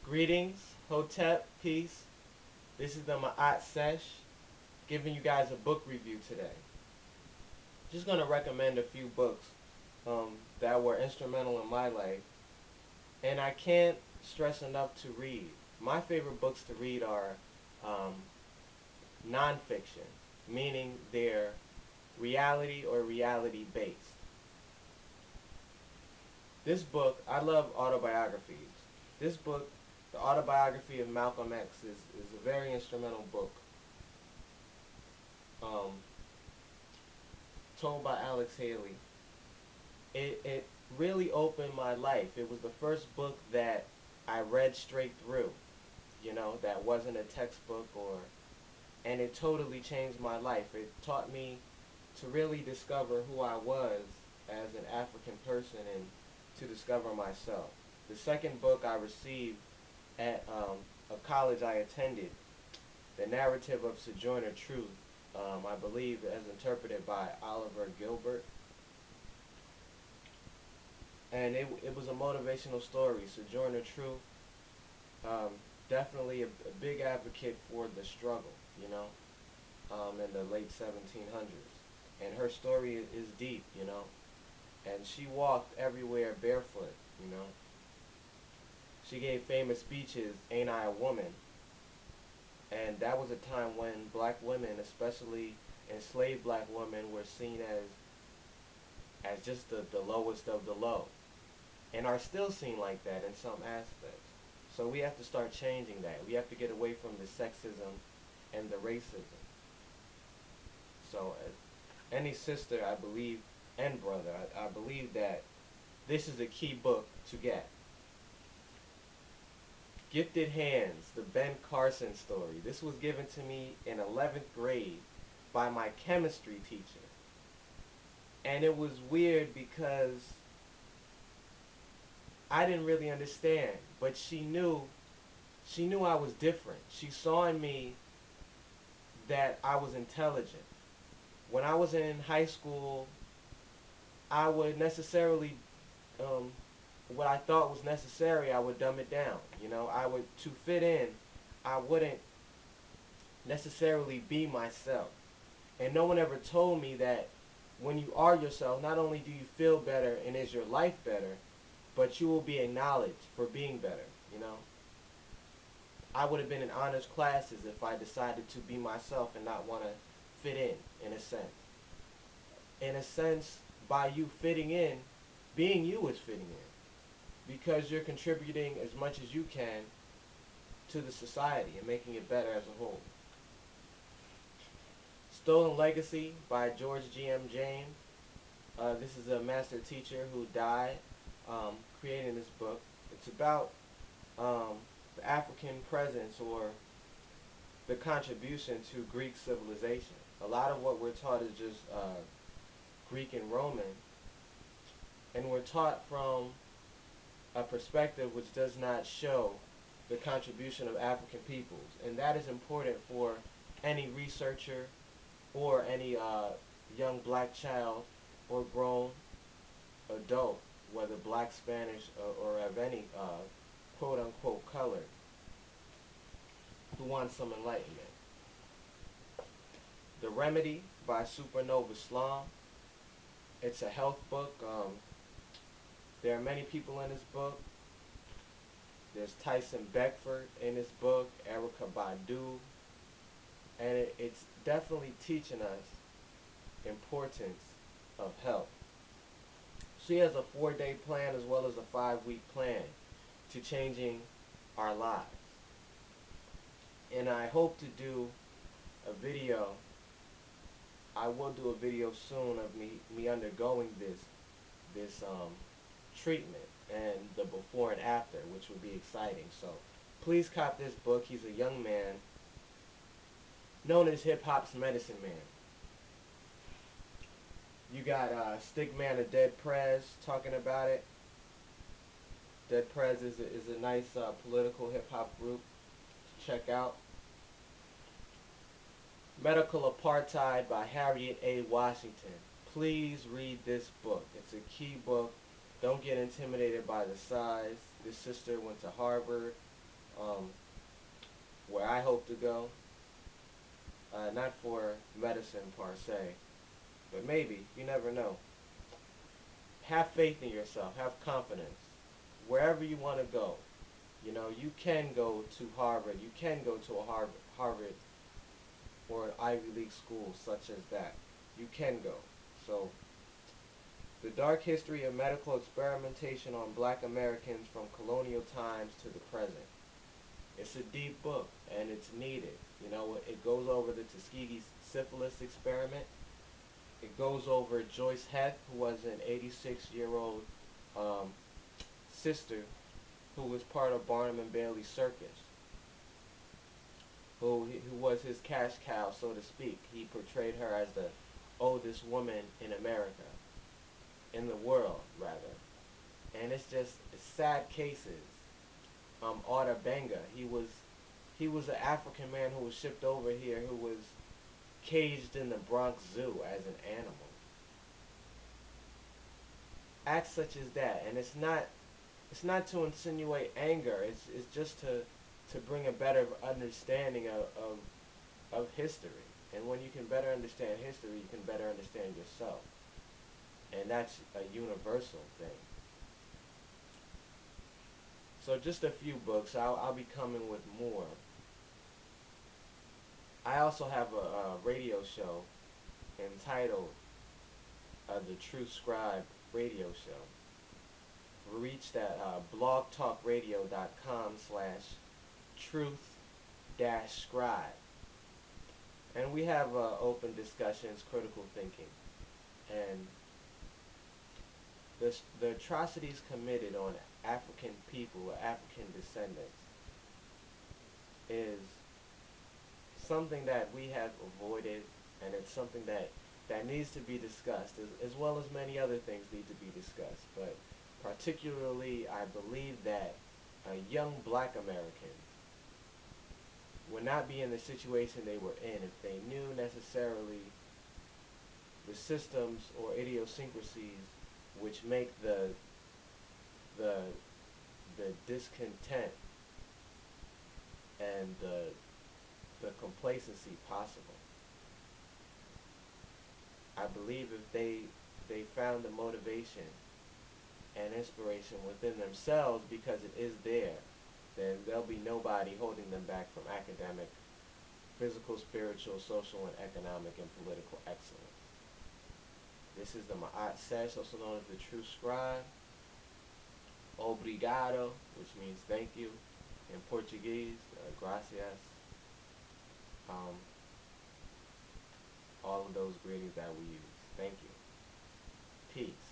Greetings, Hotep, peace. This is the Ma'at Sesh, giving you guys a book review today. Just going to recommend a few books that were instrumental in my life, and I can't stress enough to read. My favorite books to read are um, nonfiction, meaning they're reality or reality based. This book, I love autobiographies. This book, the autobiography of Malcolm X, is a very instrumental book. Um, Told by Alex Haley. It really opened my life. It was the first book that I read straight through, that wasn't a textbook and it totally changed my life. It taught me to really discover who I was as an African person and to discover myself. The second book I received at a college I attended, The Narrative of Sojourner Truth, I believe as interpreted by Oliver Gilbert. And it was a motivational story. Sojourner Truth, um, definitely a big advocate for the struggle, in the late 1700s. And her story is deep, and she walked everywhere barefoot, you know. She gave famous speeches, Ain't I a Woman? And that was a time when black women, especially enslaved black women, were seen as just the lowest of the low, and are still seen like that in some aspects. So we have to start changing that. We have to get away from the sexism and the racism. So any sister, I believe, and brother, I believe that this is a key book to get. Gifted Hands, the Ben Carson story. This was given to me in 11th grade by my chemistry teacher. And it was weird because I didn't really understand, but she knew I was different. She saw in me that I was intelligent. When I was in high school, I would necessarily, um, what I thought was necessary, I would dumb it down. I would, to fit in, I wouldn't necessarily be myself. And no one ever told me that when you are yourself, not only do you feel better and is your life better, but you will be acknowledged for being better, I would have been in honors classes if I decided to be myself and not want to fit in a sense. In a sense, by you fitting in, being you is fitting in because you're contributing as much as you can to the society and making it better as a whole. Stolen Legacy by George G.M. James. This is a master teacher who died creating this book. It's about the African presence or the contribution to Greek civilization. A lot of what we're taught is just Greek and Roman, and we're taught from a perspective which does not show the contribution of African peoples. And that is important for any researcher or any young black child or grown adult, whether black, Spanish, or of any quote unquote color, who wants some enlightenment. The Remedy by Supernova Islam. It's a health book. There are many people in this book. There's Tyson Beckford in this book, Erica Badu, and it's definitely teaching us importance of health. She has a 4-day plan as well as a 5-week plan to changing our lives. And I hope to do a video. I will do a video soon of me undergoing this treatment and the before and after, which would be exciting. So please cop this book. He's a young man known as hip hop's medicine man. You got Stickman of Dead Prez talking about it. Dead Prez is a nice political hip hop group to check out. Medical Apartheid by Harriet A. Washington. Please read this book. It's a key book. Don't get intimidated by the size. This sister went to Harvard. um, where I hope to go, not for medicine per se, but maybe, you never know. Have faith in yourself, have confidence. Wherever you want to go, you know, you can go to Harvard, you can go to a Harvard or an Ivy League school such as that. You can go. So, the dark history of medical experimentation on black Americans from colonial times to the present. It's a deep book, and it's needed. You know, it goes over the Tuskegee syphilis experiment. It goes over Joyce Heth, who was an 86-year-old um, sister who was part of Barnum and Bailey Circus, who was his cash cow, so to speak. He portrayed her as the oldest woman in America, in the world, rather. And it's just sad cases. Arta Benga, he was an African man who was shipped over here, who was caged in the Bronx Zoo as an animal. Acts such as that, and it's not to insinuate anger. It's just to bring a better understanding of history. And when you can better understand history, you can better understand yourself. And that's a universal thing. So just a few books. I'll be coming with more. I also have a radio show entitled The True Scribe Radio Show. Reached at blogtalkradio.com/truth dash scribe. And we have open discussions, critical thinking, and the atrocities committed on African people, African descendants, is something that we have avoided, and it's something that needs to be discussed, as well as many other things need to be discussed. But particularly, I believe that young black Americans would not be in the situation they were in if they knew necessarily the systems or idiosyncrasies which make the the discontent and the complacency possible. I believe if they found the motivation and inspiration within themselves, because it is there, then there'll be nobody holding them back from academic, physical, spiritual, social, and economic and political excellence. This is the Ma'at Sesh, also known as the True Scribe. Obrigado, which means thank you in Portuguese, gracias. Um, all of those greetings that we use. Thank you. Peace.